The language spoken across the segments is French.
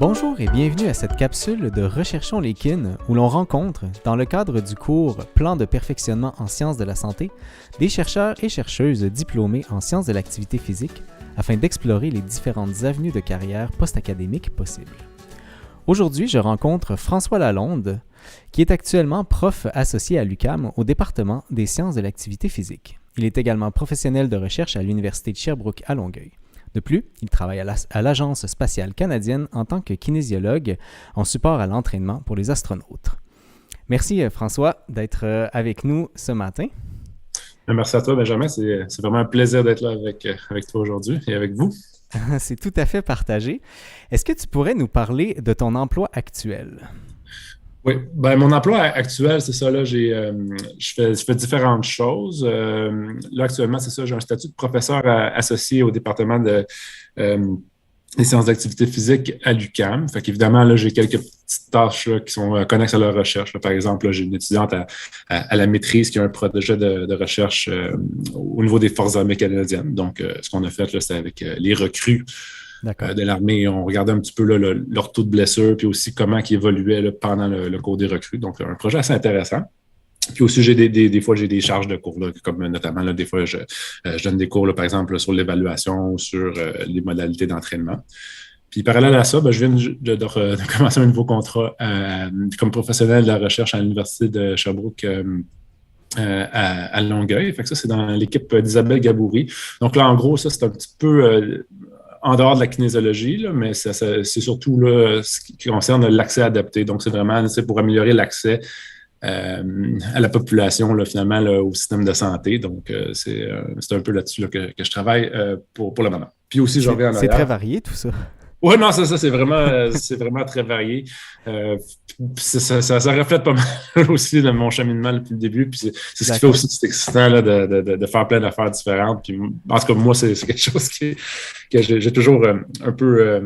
Bonjour et bienvenue à cette capsule de Recherchons les kin où l'on rencontre, dans le cadre du cours Plan de perfectionnement en sciences de la santé, des chercheurs et chercheuses diplômés en sciences de l'activité physique afin d'explorer les différentes avenues de carrière post-académiques possibles. Aujourd'hui, je rencontre François Lalonde, qui est actuellement prof associé à l'UQAM au département des sciences de l'activité physique. Il est également professionnel de recherche à l'Université de Sherbrooke à Longueuil. De plus, il travaille à l'Agence spatiale canadienne en tant que kinésiologue en support à l'entraînement pour les astronautes. Merci François d'être avec nous ce matin. Merci à toi, Benjamin. C'est vraiment un plaisir d'être là avec toi aujourd'hui et avec vous. C'est tout à fait partagé. Est-ce que tu pourrais nous parler de ton emploi actuel? Oui, ben mon emploi actuel, c'est ça, là, je fais différentes choses. Là, actuellement, c'est ça, j'ai un statut de professeur associé au département des sciences d'activité physique à l'UQAM. Fait qu'évidemment, là, j'ai quelques petites tâches là, qui sont connexes à la recherche. Là, par exemple, là, j'ai une étudiante à la maîtrise qui a un projet de recherche au niveau des forces armées canadiennes. Donc, ce qu'on a fait, là, c'est avec les recrues de l'armée. On regardait un petit peu là, leur taux de blessure, puis aussi comment ils évoluaient là, pendant le cours des recrues. Donc, un projet assez intéressant. Puis aussi, j'ai des fois, j'ai des charges de cours, là, comme notamment, là, des fois, je donne des cours, là, par exemple, là, sur l'évaluation ou sur les modalités d'entraînement. Puis, parallèle à ça, ben, je viens de commencer un nouveau contrat comme professionnel de la recherche à l'Université de Sherbrooke à Longueuil. Fait que ça, c'est dans l'équipe d'Isabelle Gaboury. Donc là, en gros, ça, c'est un petit peu en dehors de la kinésiologie, là, mais c'est surtout là, ce qui concerne l'accès adapté. Donc, c'est vraiment pour améliorer l'accès à la population, là, finalement, là, au système de santé. Donc, c'est un peu là-dessus là, que je travaille pour le moment. Puis aussi, je reviens en arrière. C'est très varié, tout ça. Oui, non, ça c'est vraiment très varié. Ça reflète pas mal aussi de mon cheminement depuis le début. Puis c'est ce qui fait aussi que c'est excitant là, de faire plein d'affaires différentes. Puis, en tout cas, moi, c'est quelque chose que j'ai toujours un peu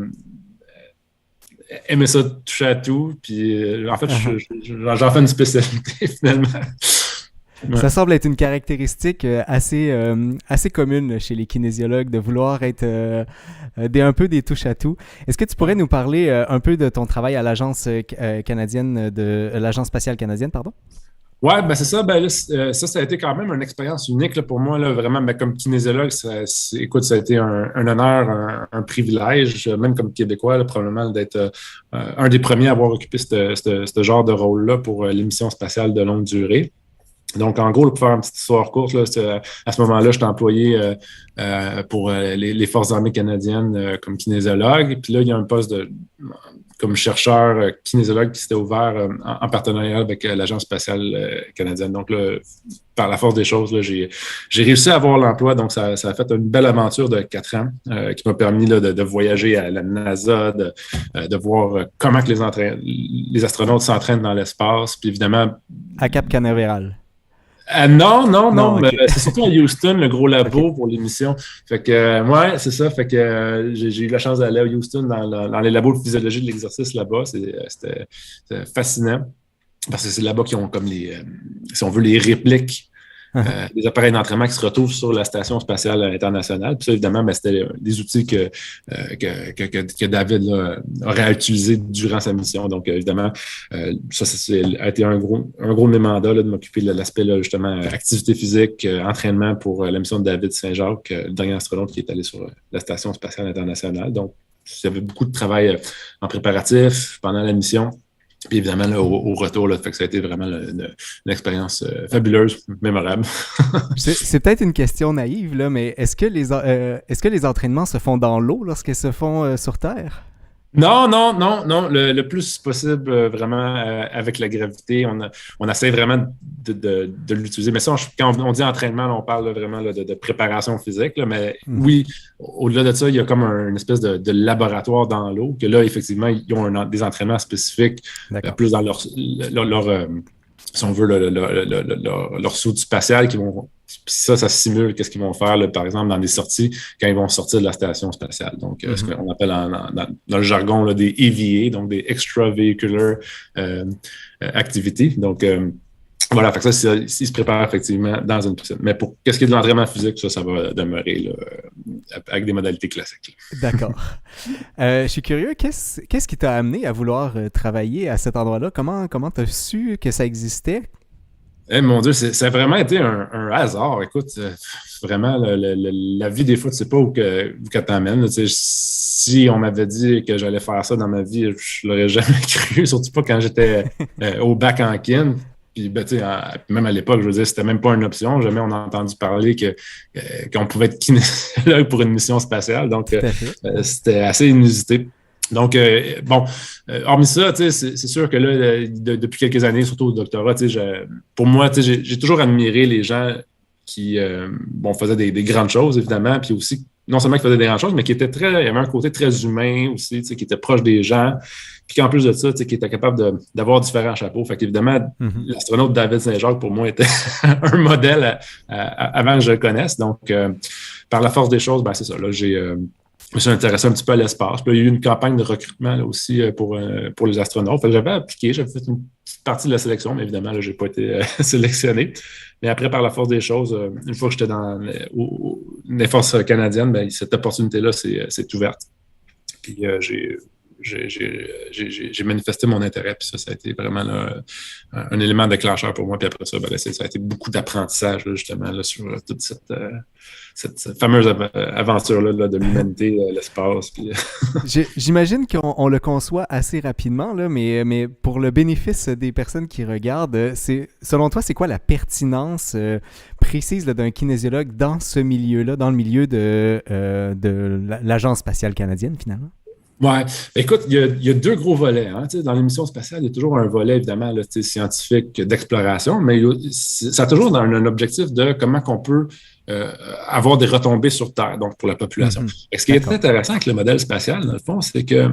aimé ça, toucher à tout. Puis en fait, j'en fais une spécialité finalement. Ouais. Ça semble être une caractéristique assez commune chez les kinésiologues de vouloir être un peu des touches-à-tout. Est-ce que tu pourrais nous parler un peu de ton travail à l'Agence canadienne l'Agence spatiale canadienne, pardon? Oui, ben c'est ça. Ben là, ça a été quand même une expérience unique là, pour moi, là, vraiment. Ben, comme kinésiologue, écoute, ça a été un honneur, un privilège, même comme Québécois, là, probablement d'être un des premiers à avoir occupé ce genre de rôle-là pour l'émission spatiale de longue durée. Donc, en gros, pour faire une petite histoire courte, là, à ce moment-là, j'étais employé pour les Forces armées canadiennes comme kinésiologue. Puis là, il y a un poste comme chercheur kinésiologue qui s'était ouvert en partenariat avec l'Agence spatiale canadienne. Donc, là, par la force des choses, là, j'ai réussi à avoir l'emploi. Donc, ça a fait une belle aventure de 4 ans qui m'a permis là, de voyager à la NASA, de voir comment que les astronautes s'entraînent dans l'espace. Puis évidemment... À Cap Canaveral. Non, okay. mais c'est surtout à Houston, le gros labo pour l'émission. Fait que, ouais, c'est ça. Fait que j'ai eu la chance d'aller à Houston dans les labos de physiologie de l'exercice là-bas. C'était fascinant parce que c'est là-bas qu'ils ont comme si on veut, les répliques des appareils d'entraînement qui se retrouvent sur la Station spatiale internationale. Puis ça, évidemment, ben, c'était des outils que David là, aurait utilisés durant sa mission. Donc, évidemment, ça a été un gros de mes mandats là, de m'occuper de l'aspect là, justement activité physique, entraînement pour la mission de David Saint-Jacques, le dernier astronaute qui est allé sur la Station spatiale internationale. Donc, il y avait beaucoup de travail en préparatif pendant la mission. Puis évidemment, là, au retour, là, fait que ça a été vraiment une expérience fabuleuse, mémorable. C'est peut-être une question naïve, là, mais est-ce que les entraînements se font dans l'eau lorsqu'ils se font sur Terre? Non. Le plus possible, vraiment, avec la gravité. On essaie vraiment de l'utiliser. Mais ça, quand on dit entraînement, là, on parle là, vraiment là, de préparation physique. Là, mais oui, au-delà de ça, il y a comme une espèce de laboratoire dans l'eau, que là, effectivement, ils ont des entraînements spécifiques, plus dans leur si on veut, leur saut spatial qui vont. Puis ça simule qu'est-ce qu'ils vont faire, là, par exemple, dans des sorties, quand ils vont sortir de la station spatiale. Donc, ce qu'on appelle dans le jargon là, des EVA, donc des Extravehicular Activity. Donc, Voilà, fait que ça, il se prépare effectivement dans une piscine. Mais pour qu'est-ce qui est de l'entraînement physique, ça va demeurer là, avec des modalités classiques. D'accord. Je suis curieux, qu'est-ce qui t'a amené à vouloir travailler à cet endroit-là? Comment t'as su que ça existait? Eh, mon Dieu, ça a vraiment été un hasard. Écoute, vraiment, la vie, des fois, tu sais pas où qu'elle t'emmène. Tu sais, si on m'avait dit que j'allais faire ça dans ma vie, je l'aurais jamais cru, surtout pas quand j'étais au bac en kin. Puis, ben, tu sais, même à l'époque, je veux dire, c'était même pas une option. Jamais on a entendu parler qu'on pouvait être kinésiologue pour une mission spatiale. Donc, c'était assez inusité. Donc, hormis ça, c'est sûr que là, depuis quelques années, surtout au doctorat, pour moi, j'ai toujours admiré les gens qui faisaient des grandes choses, évidemment, puis aussi, non seulement qui faisaient des grandes choses, mais qui étaient il y avait un côté très humain aussi, qui était proche des gens, puis qu'en plus de ça, qui était capable d'avoir différents chapeaux. Fait qu'évidemment, l'astronaute David Saint-Jacques, pour moi, était un modèle avant que je le connaisse. Donc, par la force des choses, ben c'est ça, là, je me suis intéressé un petit peu à l'espace. Puis, il y a eu une campagne de recrutement là, aussi pour les astronautes. Fait que j'avais appliqué, j'avais fait une petite partie de la sélection, mais évidemment, je n'ai pas été sélectionné. Mais après, par la force des choses, une fois que j'étais dans les forces canadiennes, ben, cette opportunité-là s'est ouverte. Puis j'ai manifesté mon intérêt, puis ça a été vraiment là, un élément déclencheur pour moi. Puis après ça, ben, ça a été beaucoup d'apprentissage là, justement là, sur toute cette fameuse aventure-là de l'humanité, l'espace. Puis... J'imagine qu'on le conçoit assez rapidement, là, mais pour le bénéfice des personnes qui regardent, selon toi, c'est quoi la pertinence précise là, d'un kinésiologue dans ce milieu-là, dans le milieu de l'Agence spatiale canadienne, finalement? Oui. Écoute, il y a deux gros volets. Hein. Dans les missions spatiales, il y a toujours un volet, évidemment, là, scientifique d'exploration, mais ça a toujours un objectif de comment on peut avoir des retombées sur Terre, donc pour la population. Et ce qui est intéressant avec le modèle spatial, dans le fond, c'est que,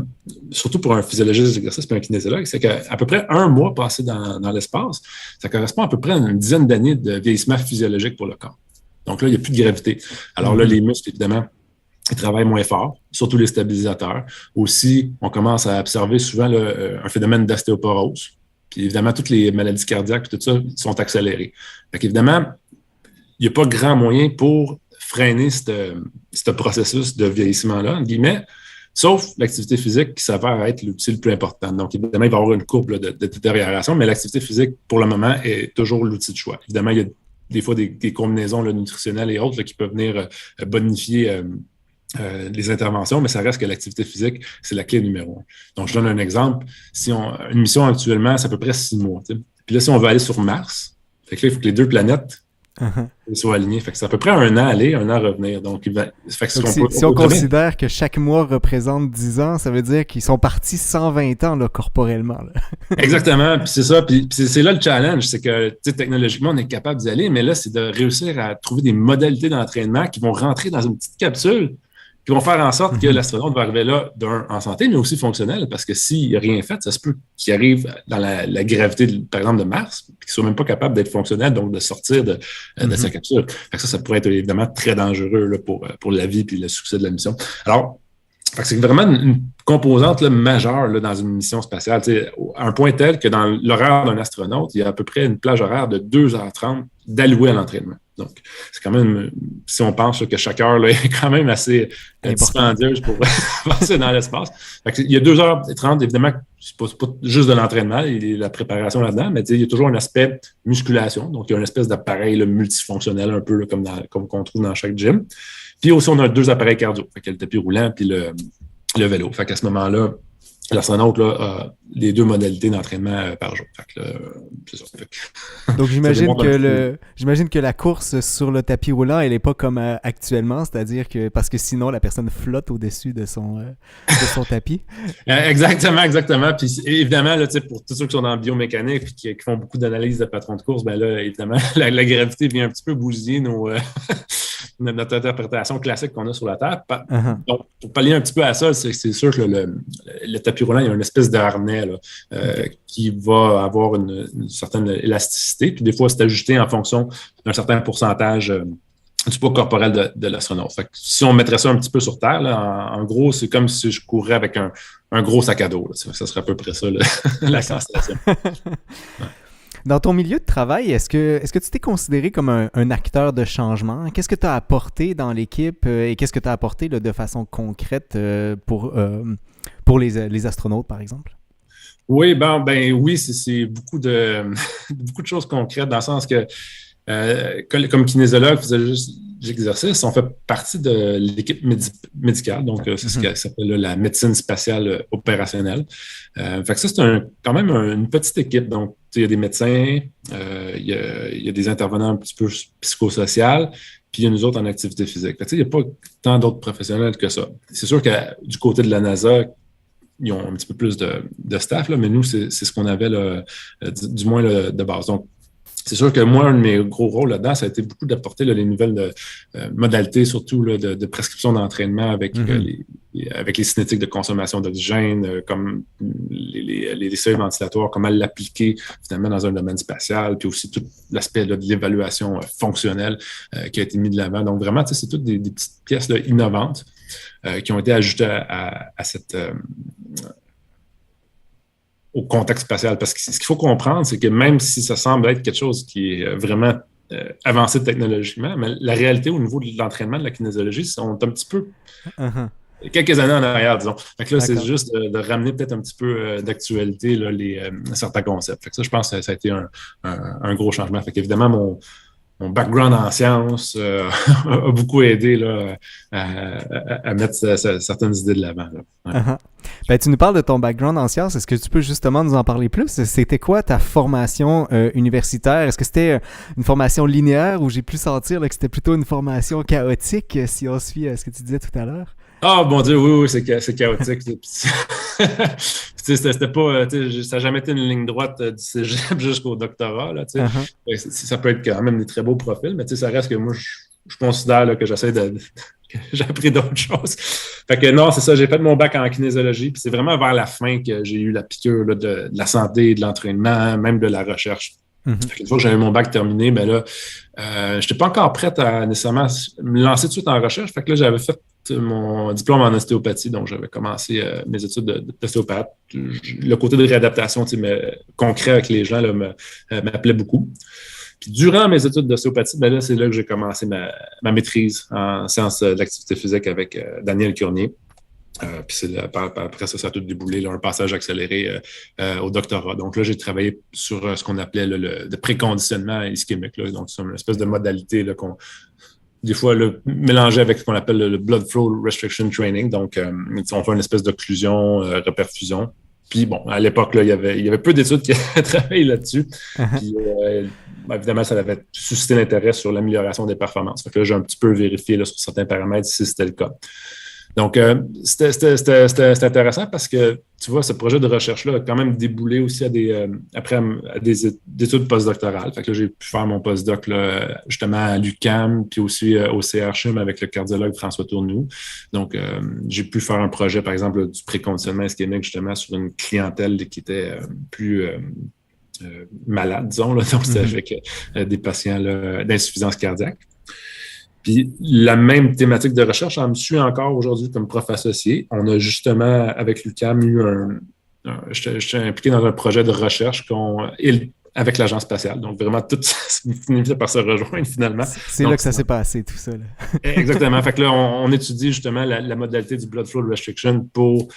surtout pour un physiologiste d'exercice et un kinésiologue, c'est qu'à peu près un mois passé dans l'espace, ça correspond à peu près à une dizaine d'années de vieillissement physiologique pour le corps. Donc là, il n'y a plus de gravité. Alors là, les muscles, évidemment, ils travaillent moins fort, surtout les stabilisateurs. Aussi, on commence à observer souvent un phénomène d'ostéoporose. Puis évidemment, toutes les maladies cardiaques, tout ça, sont accélérées. Fait qu'évidemment, il n'y a pas grand moyen pour freiner ce processus de vieillissement-là, entre guillemets, sauf l'activité physique qui s'avère être l'outil le plus important. Donc, évidemment, il va y avoir une courbe là, de détérioration, mais l'activité physique, pour le moment, est toujours l'outil de choix. Évidemment, il y a des fois des combinaisons là, nutritionnelles et autres là, qui peuvent venir bonifier les interventions, mais ça reste que l'activité physique, c'est la clé numéro 1. Donc, je donne un exemple. Une mission actuellement, c'est à peu près 6 mois. T'sais. Puis là, si on veut aller sur Mars, fait que là, il faut que les deux planètes soient alignées. Fait que c'est à peu près 1 an aller, 1 an revenir. Donc, si on considère que chaque mois représente 10 ans, ça veut dire qu'ils sont partis 120 ans là, corporellement. Là. Exactement. Puis c'est ça. Puis c'est là le challenge. C'est que technologiquement, on est capable d'y aller, mais là, c'est de réussir à trouver des modalités d'entraînement qui vont rentrer dans une petite capsule qui vont faire en sorte que l'astronaute va arriver là, en santé, mais aussi fonctionnel, parce que s'il n'a rien fait, ça se peut qu'il arrive dans la gravité, par exemple, de Mars, puis qu'il ne soit même pas capable d'être fonctionnel, donc de sortir de sa capsule. Fait que ça pourrait être évidemment très dangereux là, pour la vie et le succès de la mission. Alors, c'est vraiment une composante là, majeure là, dans une mission spatiale, à un point tel que dans l'horaire d'un astronaute, il y a à peu près une plage horaire de 2h30 d'allouer à l'entraînement. Donc, c'est quand même, si on pense là, que chaque heure là, est quand même assez dispendieuse pour passer dans l'espace. Il y a 2h30, évidemment, c'est pas juste de l'entraînement, il y a la préparation là-dedans, mais il y a toujours un aspect musculation. Donc, il y a une espèce d'appareil là, multifonctionnel, un peu là, comme qu'on trouve dans chaque gym. Puis aussi, on a 2 appareils cardio, fait qu'il y a le tapis roulant puis le vélo. Fait qu'à ce moment-là, l'astronaute là, a les 2 modalités d'entraînement par jour. Fait que là, c'est ça. Fait que, donc, j'imagine que la course sur le tapis roulant, elle n'est pas comme actuellement, c'est-à-dire que parce que sinon, la personne flotte au-dessus de son tapis. Exactement. Puis évidemment, là, pour tous ceux qui sont dans la biomécanique et qui font beaucoup d'analyses de patrons de course, ben là, évidemment, la gravité vient un petit peu bousiller notre interprétation classique qu'on a sur la Terre. Donc, pour pallier un petit peu à ça, c'est sûr que le tapis roulant, il y a une espèce de harnais là, qui va avoir une certaine élasticité. Puis des fois, c'est ajusté en fonction d'un certain pourcentage du poids corporel de l'astronaute. Fait que si on mettrait ça un petit peu sur Terre, là, en gros, c'est comme si je courais avec un gros sac à dos. Là. Ça serait à peu près ça, la sensation. Ouais. Dans ton milieu de travail, est-ce que tu t'es considéré comme un acteur de changement? Qu'est-ce que tu as apporté dans l'équipe et qu'est-ce que tu as apporté là, de façon concrète pour les astronautes, par exemple? Oui, oui, c'est beaucoup de beaucoup de choses concrètes dans le sens que comme kinésiologue, faisait juste l'exercice, on fait partie de l'équipe médicale, donc c'est ce qui s'appelle là, la médecine spatiale opérationnelle. Fait que ça, c'est quand même une petite équipe. Donc, il y a des médecins, il y a des intervenants un petit peu psychosociaux, puis il y a nous autres en activité physique. Fait que, il n'y a pas tant d'autres professionnels que ça. C'est sûr que du côté de la NASA, ils ont un petit peu plus de staff, là, mais nous, c'est ce qu'on avait là, du moins là, de base. Donc, c'est sûr que moi, un de mes gros rôles là-dedans, ça a été beaucoup d'apporter là, les nouvelles modalités, surtout là, de prescription d'entraînement avec, avec les cinétiques de consommation d'oxygène, comme les seuils ventilatoires, comment l'appliquer finalement dans un domaine spatial, puis aussi tout l'aspect là, de l'évaluation fonctionnelle qui a été mis de l'avant. Donc vraiment, c'est toutes des petites pièces là, innovantes qui ont été ajoutées à cette... au contexte spatial. Parce que ce qu'il faut comprendre, c'est que même si ça semble être quelque chose qui est vraiment avancé technologiquement, mais la réalité au niveau de l'entraînement de la kinésiologie, sont un petit peu quelques années en arrière, disons. Fait que là, c'est juste de ramener peut-être un petit peu d'actualité là, certains concepts. Fait que ça, je pense que ça a été un gros changement. Fait qu'évidemment, mon background en sciences a beaucoup aidé là, à mettre certaines idées de l'avant. Ouais. Ben, tu nous parles de ton background en sciences. Est-ce que tu peux justement nous en parler plus? C'était quoi ta formation universitaire? Est-ce que c'était une formation linéaire ou j'ai pu sentir là, que c'était plutôt une formation chaotique si on suit ce que tu disais tout à l'heure? Ah, bon Dieu, oui, c'est chaotique. C'était pas, ça n'a jamais été une ligne droite du cégep jusqu'au doctorat. Là, ça peut être quand même des très beaux profils, mais ça reste que moi, je considère là, que j'essaie que j'ai appris d'autres choses. Fait que non, c'est ça, j'ai fait mon bac en kinésiologie, puis c'est vraiment vers la fin que j'ai eu la piqûre là, de la santé, de l'entraînement, même de la recherche. Une fois que j'avais mon bac terminé, ben là, je n'étais pas encore prête à nécessairement me lancer tout de suite en recherche. Fait que là, j'avais fait mon diplôme en ostéopathie, donc j'avais commencé mes études d'ostéopathe. Le côté de réadaptation concret avec les gens m'appelait beaucoup. Puis durant mes études d'ostéopathie, ben là, c'est là que j'ai commencé ma maîtrise en sciences de l'activité physique avec Daniel Curnier. Puis après ça a tout déboulé, là, un passage accéléré au doctorat. Donc là, j'ai travaillé sur ce qu'on appelait là, le préconditionnement ischémique. Là. Donc, c'est une espèce de modalité là, qu'on des fois mélanger avec ce qu'on appelle le blood flow restriction training. Donc, on fait une espèce d'occlusion, reperfusion. Puis bon, à l'époque, là, il y avait peu d'études qui avaient travaillé là-dessus. Puis évidemment, ça avait suscité l'intérêt sur l'amélioration des performances. Fait que là, j'ai un petit peu vérifié là, sur certains paramètres si c'était le cas. Donc, c'était intéressant parce que, tu vois, ce projet de recherche-là a quand même déboulé aussi à des études postdoctorales. Fait que là, j'ai pu faire mon postdoc là, justement à l'UQAM, puis aussi au CHUM avec le cardiologue François Tournoux. Donc, j'ai pu faire un projet, par exemple, du préconditionnement ischémique, justement, sur une clientèle qui était plus malade, disons. Là. Donc, c'était avec des patients d'insuffisance cardiaque. Puis la même thématique de recherche, on me suit encore aujourd'hui comme prof associé. On a justement, avec l'UQAM, je suis impliqué dans un projet de recherche avec l'Agence spatiale. Donc vraiment, tout ça finit par se rejoindre finalement. C'est là que ça s'est passé, tout ça. Là. Exactement. Fait que là, on étudie justement la modalité du blood flow restriction pour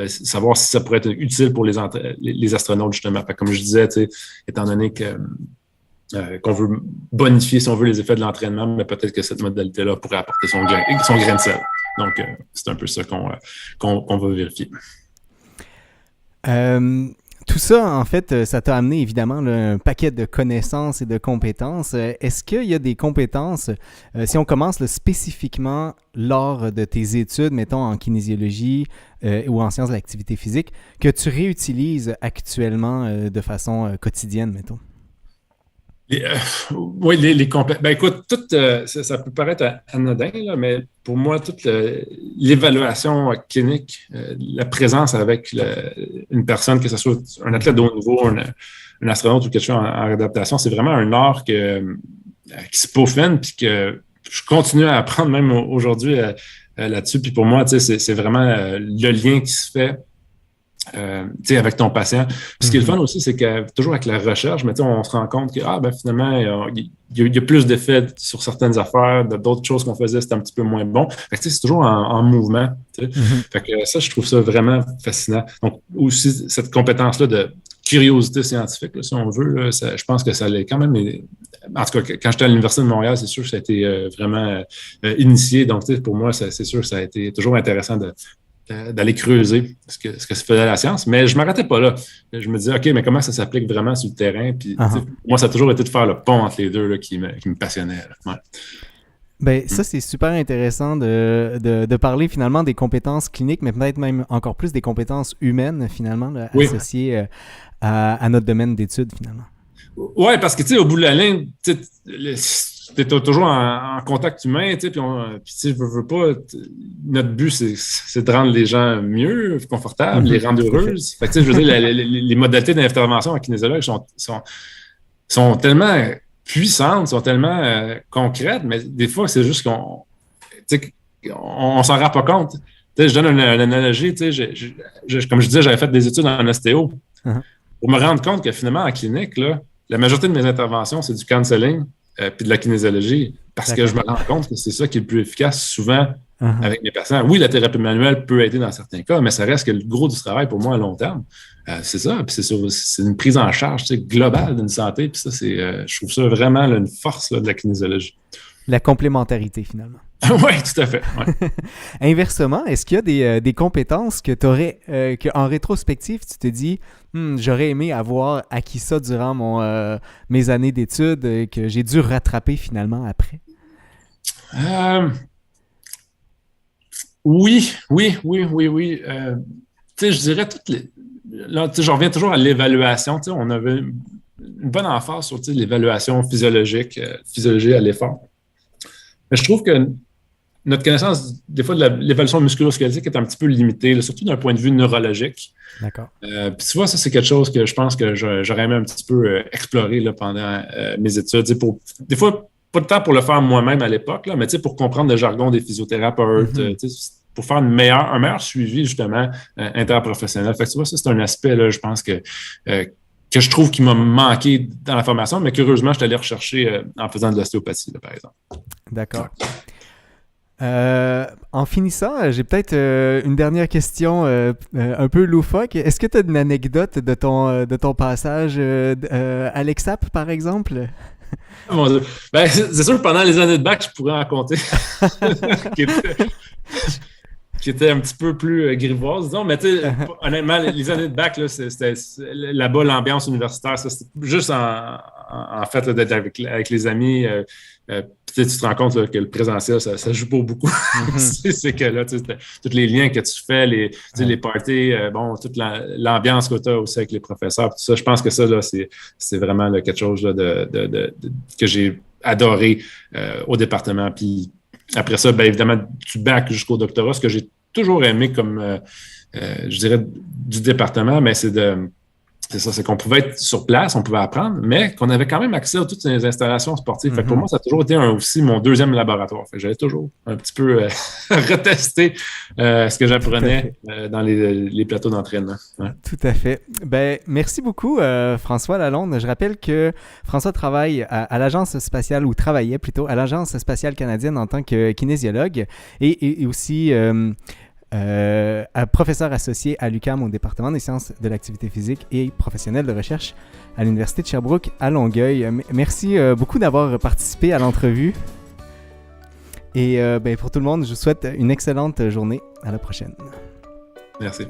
savoir si ça pourrait être utile pour les astronautes, justement. Fait que comme je disais, étant donné qu'on veut bonifier, si on veut, les effets de l'entraînement, mais peut-être que cette modalité-là pourrait apporter son grain de sel. Donc, c'est un peu ça qu'on va vérifier. Tout ça, en fait, ça t'a amené évidemment là, un paquet de connaissances et de compétences. Est-ce qu'il y a des compétences, si on commence là, spécifiquement lors de tes études, mettons en kinésiologie ou en sciences de l'activité physique, que tu réutilises actuellement de façon quotidienne, mettons? Oui, les compétences. Ben écoute, ça peut paraître anodin, là, mais pour moi, toute l'évaluation clinique, la présence avec une personne, que ce soit un athlète de haut niveau, un astronaute ou quelque chose en réadaptation, c'est vraiment un art qui se peaufine puis que je continue à apprendre même aujourd'hui là-dessus. Puis pour moi, c'est vraiment le lien qui se fait avec ton patient. Puis ce qui est le fun aussi, c'est que toujours avec la recherche, mais on se rend compte que finalement, il y a plus d'effets sur certaines affaires, d'autres choses qu'on faisait, c'était un petit peu moins bon. Fait que, c'est toujours en mouvement. Fait que ça, je trouve ça vraiment fascinant. Donc, aussi, cette compétence-là de curiosité scientifique, là, si on veut, là, je pense que ça l'est quand même. En tout cas, quand j'étais à l'Université de Montréal, c'est sûr que ça a été vraiment initié. Donc, pour moi, c'est sûr que ça a été toujours intéressant d'aller creuser ce que se faisait la science. Mais je ne m'arrêtais pas là. Je me disais, OK, mais comment ça s'applique vraiment sur le terrain? Puis, moi, ça a toujours été de faire le pont entre les deux là, qui me passionnait. Ouais. Ben, ça, c'est super intéressant de parler finalement des compétences cliniques, mais peut-être même encore plus des compétences humaines, finalement, là, associées à notre domaine d'études, finalement. Oui, parce que, au bout de la ligne, tu es toujours en contact humain, puis je veux pas, notre but, c'est de rendre les gens mieux, confortables, les rendre heureuses. Fait que, je veux dire, les modalités d'intervention en kinésiologue sont tellement puissantes, sont tellement concrètes, mais des fois, c'est juste qu'on s'en rend pas compte. Je donne une analogie, comme je disais, j'avais fait des études en ostéo. Pour me rendre compte que finalement, en clinique, là, la majorité de mes interventions, c'est du counseling puis de la kinésiologie, parce que je me rends compte que c'est ça qui est le plus efficace souvent avec mes patients. Oui, la thérapie manuelle peut aider dans certains cas, mais ça reste que le gros du travail pour moi à long terme, c'est ça. Puis c'est une prise en charge globale d'une santé. Puis ça, je trouve ça vraiment là, une force là, de la kinésiologie. La complémentarité, finalement. Oui, tout à fait. Ouais. Inversement, est-ce qu'il y a des compétences que tu aurais, qu'en rétrospective, tu te dis, j'aurais aimé avoir acquis ça durant mes années d'études et que j'ai dû rattraper finalement après? Oui. Je dirais toutes les. Là, je reviens toujours à l'évaluation. On avait une bonne emphase sur l'évaluation physiologique, physiologie à l'effort. Mais je trouve que notre connaissance, des fois, de l'évaluation musculo-squelettique est un petit peu limitée, là, surtout d'un point de vue neurologique. D'accord. Puis tu vois, ça, c'est quelque chose que je pense que j'aurais aimé un petit peu explorer là, pendant mes études. Des fois, pas de temps pour le faire moi-même à l'époque, là, mais pour comprendre le jargon des physiothérapeutes, pour faire un meilleur suivi, justement, interprofessionnel. Fait que tu vois, ça, c'est un aspect, là, je pense que je trouve qui m'a manqué dans la formation, mais qu'heureusement, je suis allé rechercher en faisant de l'ostéopathie, là, par exemple. D'accord. En finissant, j'ai peut-être une dernière question un peu loufoque. Est-ce que tu as une anecdote de ton passage à l'EXAP, par exemple? Mon Dieu. Ben, c'est sûr que pendant les années de bac, je pourrais en compter. qui était un petit peu plus grivoise, disons. Mais honnêtement, les années de bac, là, c'était là-bas, l'ambiance universitaire, ça, c'était juste en fait là, d'être avec les amis. Puis tu te rends compte là, que le présentiel, ça joue pas beaucoup. C'est que là, tous les liens que tu fais, les parties, toute l'ambiance que tu as aussi avec les professeurs, tout ça, je pense que ça, là, c'est vraiment là, quelque chose là, que j'ai adoré au département. Puis après ça, bien évidemment, du bac jusqu'au doctorat, ce que j'ai toujours aimé comme, je dirais, du département, mais c'est qu'on pouvait être sur place, on pouvait apprendre, mais qu'on avait quand même accès à toutes les installations sportives. Fait que pour moi, ça a toujours été aussi mon deuxième laboratoire. Fait que j'avais toujours un petit peu retesté ce que j'apprenais dans les plateaux d'entraînement. Ouais. Tout à fait. Ben, merci beaucoup, François Lalonde. Je rappelle que François travaille à l'Agence spatiale, ou travaillait plutôt à l'Agence spatiale canadienne en tant que kinésiologue et aussi professeur associé à l'UQAM au département des sciences de l'activité physique et professionnel de recherche à l'Université de Sherbrooke à Longueuil. Merci beaucoup d'avoir participé à l'entrevue. Et pour tout le monde, je vous souhaite une excellente journée. À la prochaine. Merci.